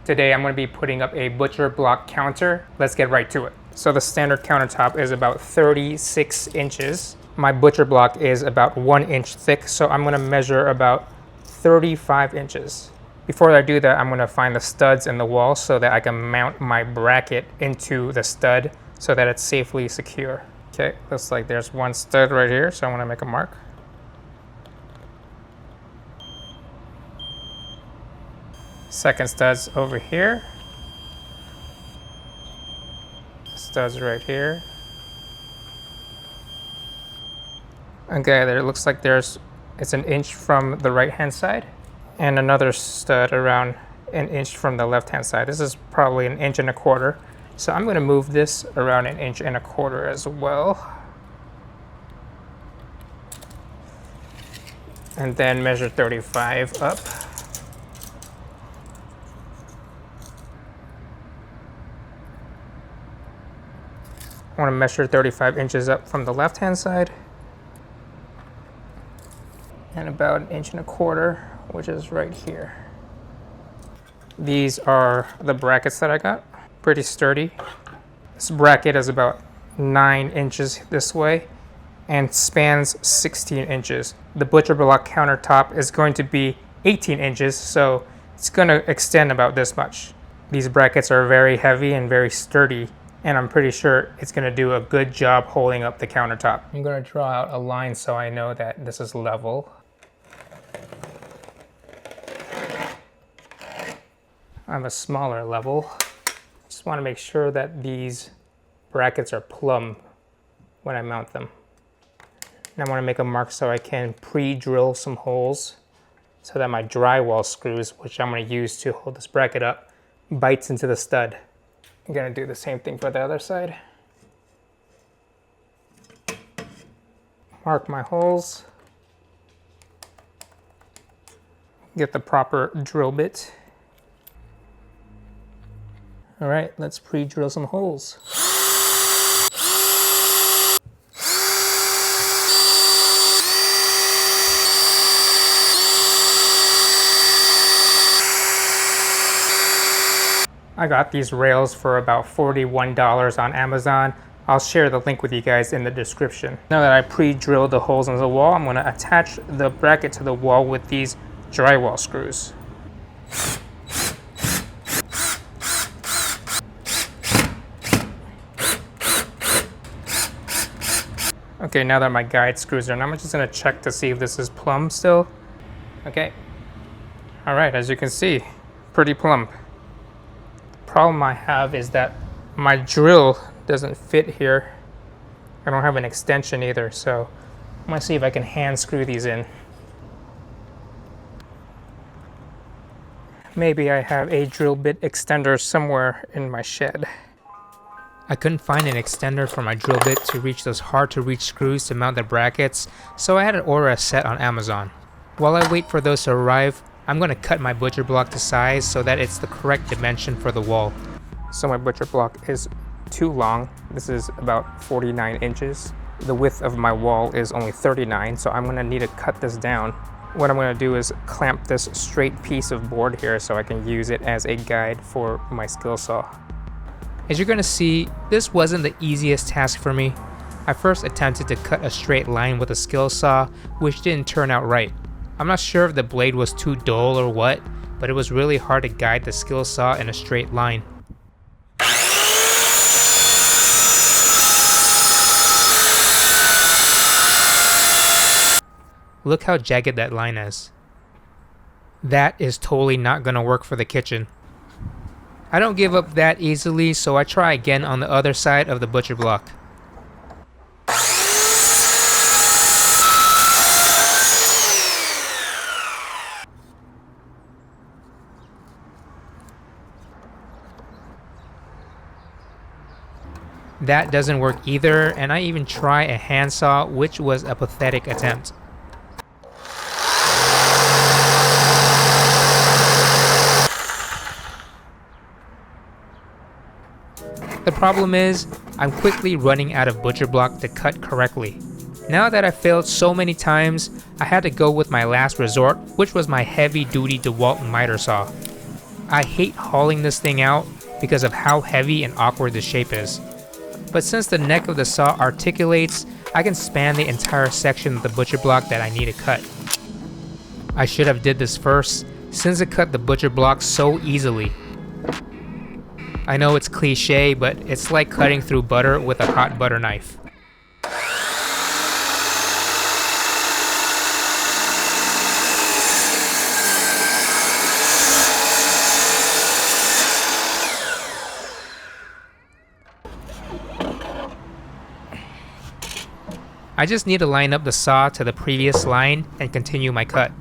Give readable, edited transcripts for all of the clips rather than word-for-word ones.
Today I'm going to be putting up a butcher block counter. Let's get right to it. So the standard countertop is about 36 inches. My butcher block is about 1 inch thick, so I'm going to measure about 35 inches. Before I do that, I'm going to find the studs in the wall so that I can mount my bracket into the stud so that it's safely secure. Okay, looks like there's one stud right here, so I want to make a mark. Second stud's over here. Studs right here. Okay, there looks like it's an inch from the right hand side and another stud around an inch from the left hand side. This is probably 1.25 inches. So I'm going to move this around 1.25 inches as well. And then measure 35 up. I want to measure 35 inches up from the left hand side. And about 1.25 inches, which is right here. These are the brackets that I got. Pretty sturdy. This bracket is about 9 inches this way and spans 16 inches. The butcher block countertop is going to be 18 inches, so it's going to extend about this much. These brackets are very heavy and very sturdy, and I'm pretty sure it's going to do a good job holding up the countertop. I'm going to draw out a line so I know that this is level. I have a smaller level. Just want to make sure that these brackets are plumb when I mount them. And I want to make a mark so I can pre-drill some holes so that my drywall screws, which I'm going to use to hold this bracket up, bites into the stud. I'm going to do the same thing for the other side. Mark my holes. Get the proper drill bit. All right, let's pre-drill some holes. I got these rails for about $41 on Amazon. I'll share the link with you guys in the description. Now that I pre-drilled the holes in the wall, I'm going to attach the bracket to the wall with these drywall screws. Okay, now that my guide screws are in, I'm just going to check to see if this is plumb still. Okay. All right, as you can see, pretty plumb. Problem I have is that my drill doesn't fit here. I don't have an extension either, so I'm gonna see if I can hand screw these in. Maybe I have a drill bit extender somewhere in my shed. I couldn't find an extender for my drill bit to reach those hard to reach screws to mount the brackets, so I had to order a set on Amazon. While I wait for those to arrive, I'm going to cut my butcher block to size so that it's the correct dimension for the wall. So my butcher block is too long. This is about 49 inches. The width of my wall is only 39, so I'm going to need to cut this down. What I'm going to do is clamp this straight piece of board here so I can use it as a guide for my skill saw. As you're going to see, this wasn't the easiest task for me. I first attempted to cut a straight line with a skill saw, which didn't turn out right. I'm not sure if the blade was too dull or what, but it was really hard to guide the skill saw in a straight line. Look how jagged that line is. That is totally not going to work for the kitchen. I don't give up that easily, so I try again on the other side of the butcher block. That doesn't work either, and I even try a handsaw, which was a pathetic attempt. The problem is, I'm quickly running out of butcher block to cut correctly. Now that I failed so many times, I had to go with my last resort, which was my heavy-duty DeWalt miter saw. I hate hauling this thing out because of how heavy and awkward the shape is. But since the neck of the saw articulates, I can span the entire section of the butcher block that I need to cut. I should have did this first, since it cut the butcher block so easily. I know it's cliche, but it's like cutting through butter with a hot butter knife. I just need to line up the saw to the previous line and continue my cut.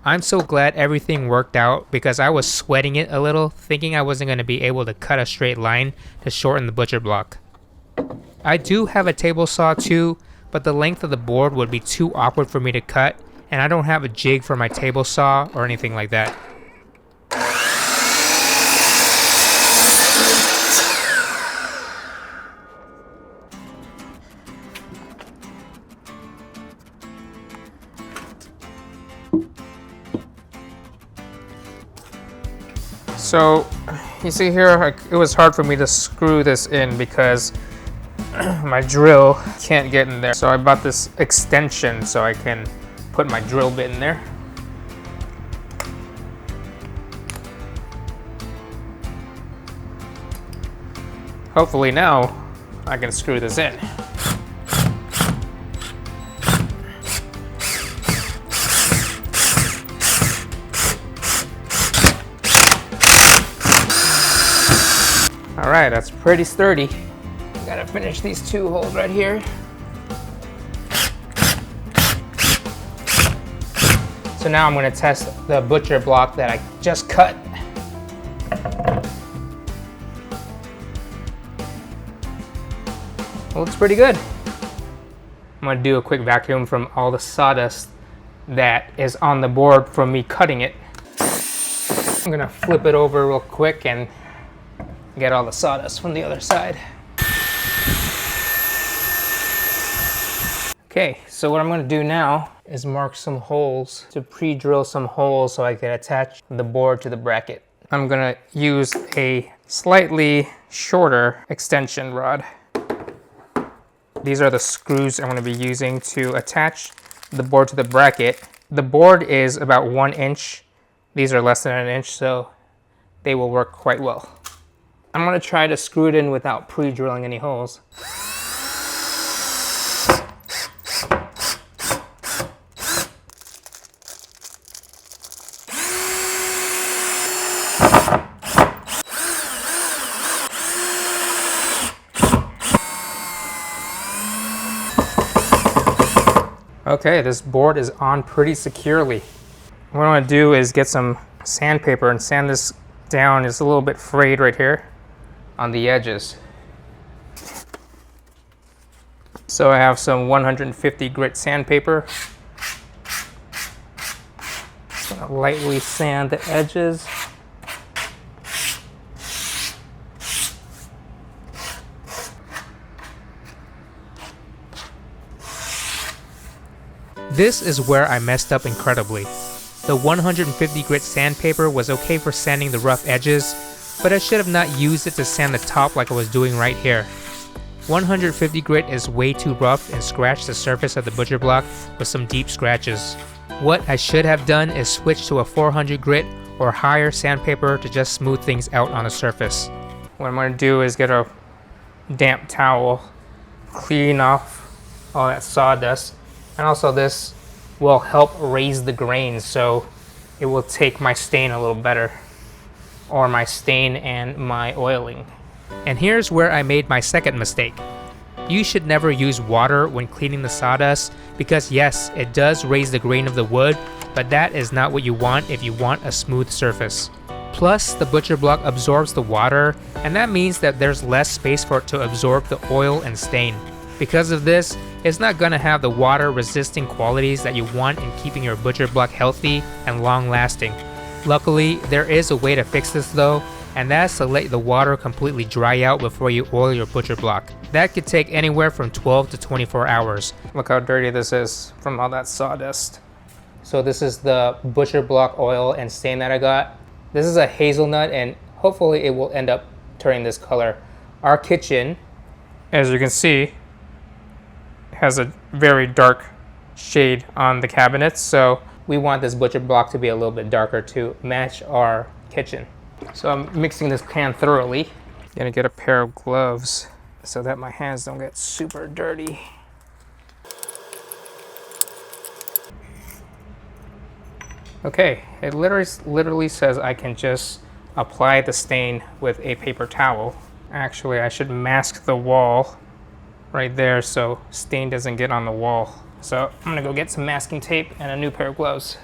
I'm so glad everything worked out because I was sweating it a little, thinking I wasn't going to be able to cut a straight line to shorten the butcher block. I do have a table saw too, but the length of the board would be too awkward for me to cut, and I don't have a jig for my table saw or anything like that. So, you see here, it was hard for me to screw this in because my drill can't get in there. So I bought this extension so I can put my drill bit in there. Hopefully now I can screw this in. Alright, that's pretty sturdy. Gotta finish these two holes right here. So now I'm gonna test the butcher block that I just cut. Looks pretty good. I'm gonna do a quick vacuum from all the sawdust that is on the board from me cutting it. I'm gonna flip it over real quick and get all the sawdust from the other side. Okay, so what I'm gonna do now is mark some holes to pre-drill some holes so I can attach the board to the bracket. I'm gonna use a slightly shorter extension rod. These are the screws I'm gonna be using to attach the board to the bracket. The board is about 1 inch. These are less than an inch, so they will work quite well. I'm gonna try to screw it in without pre-drilling any holes. Okay, this board is on pretty securely. What I'm gonna do is get some sandpaper and sand this down. It's a little bit frayed right here on the edges. So I have some 150 grit sandpaper. Just gonna lightly sand the edges. This is where I messed up incredibly. The 150 grit sandpaper was okay for sanding the rough edges, but I should have not used it to sand the top like I was doing right here. 150 grit is way too rough and scratched the surface of the butcher block with some deep scratches. What I should have done is switch to a 400 grit or higher sandpaper to just smooth things out on the surface. What I'm going to do is get a damp towel, clean off all that sawdust, and also this will help raise the grain so it will take my stain a little better, or my stain and my oiling. And here's where I made my second mistake. You should never use water when cleaning the sawdust because yes, it does raise the grain of the wood, but that is not what you want if you want a smooth surface. Plus, the butcher block absorbs the water, and that means that there's less space for it to absorb the oil and stain. Because of this, it's not going to have the water resisting qualities that you want in keeping your butcher block healthy and long lasting. Luckily, there is a way to fix this though, and that's to let the water completely dry out before you oil your butcher block. That could take anywhere from 12 to 24 hours. Look how dirty this is from all that sawdust. So this is the butcher block oil and stain that I got. This is a hazelnut, and hopefully it will end up turning this color. Our kitchen, as you can see, has a very dark shade on the cabinets, so we want this butcher block to be a little bit darker to match our kitchen. So I'm mixing this can thoroughly. Gonna get a pair of gloves so that my hands don't get super dirty. Okay, it literally says I can just apply the stain with a paper towel. Actually, I should mask the wall right there so stain doesn't get on the wall. So I'm gonna go get some masking tape and a new pair of gloves.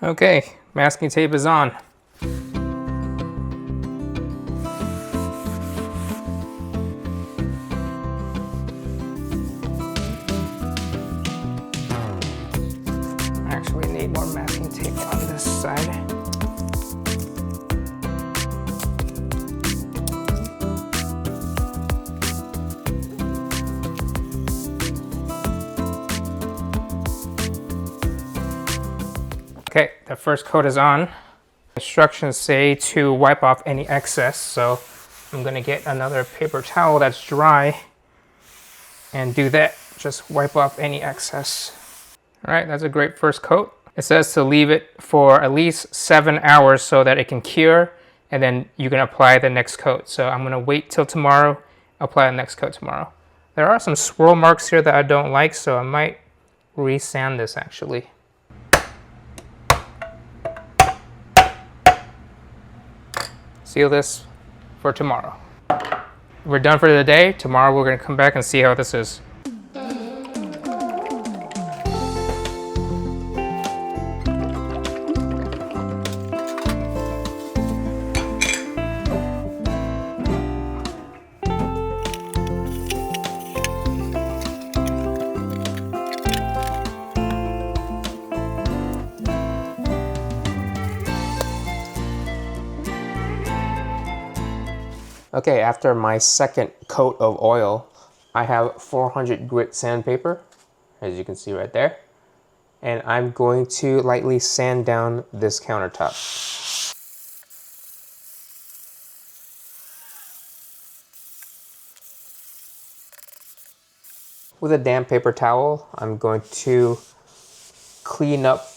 Okay, masking tape is on. Actually need more masking tape on this side. Okay, the first coat is on. Instructions say to wipe off any excess, so I'm gonna get another paper towel that's dry and do that. Just wipe off any excess. All right, that's a great first coat. It says to leave it for at least 7 hours so that it can cure, and then you can apply the next coat. So I'm gonna wait till tomorrow, apply the next coat tomorrow. There are some swirl marks here that I don't like, so I might re-sand this actually. Seal this for tomorrow. We're done for the day. Tomorrow we're gonna come back and see how this is. Okay, after my second coat of oil, I have 400 grit sandpaper, as you can see right there. And I'm going to lightly sand down this countertop. With a damp paper towel, I'm going to clean up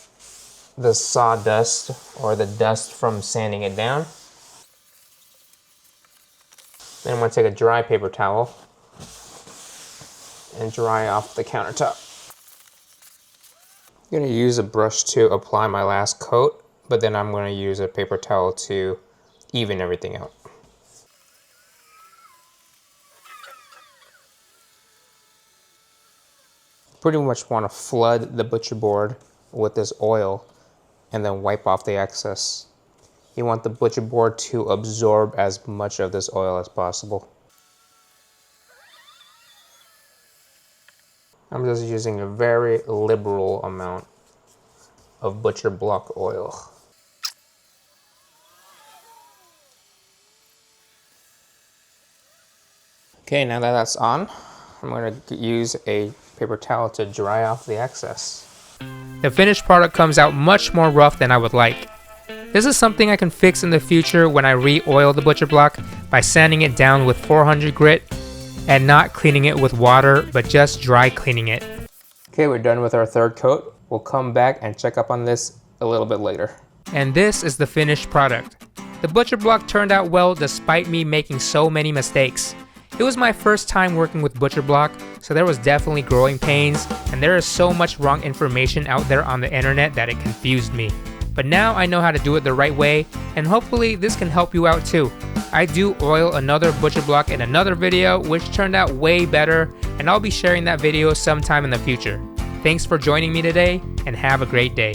the sawdust or the dust from sanding it down. Then I'm going to take a dry paper towel and dry off the countertop. I'm going to use a brush to apply my last coat, but then I'm going to use a paper towel to even everything out. Pretty much want to flood the butcher board with this oil and then wipe off the excess. You want the butcher board to absorb as much of this oil as possible. I'm just using a very liberal amount of butcher block oil. Okay, now that that's on, I'm going to use a paper towel to dry off the excess. The finished product comes out much more rough than I would like. This is something I can fix in the future when I re-oil the butcher block by sanding it down with 400 grit and not cleaning it with water, but just dry cleaning it. Okay, we're done with our third coat. We'll come back and check up on this a little bit later. And this is the finished product. The butcher block turned out well despite me making so many mistakes. It was my first time working with butcher block, so there was definitely growing pains, and there is so much wrong information out there on the internet that it confused me. But now I know how to do it the right way, and hopefully this can help you out too. I do oil another butcher block in another video, which turned out way better, and I'll be sharing that video sometime in the future. Thanks for joining me today, and have a great day.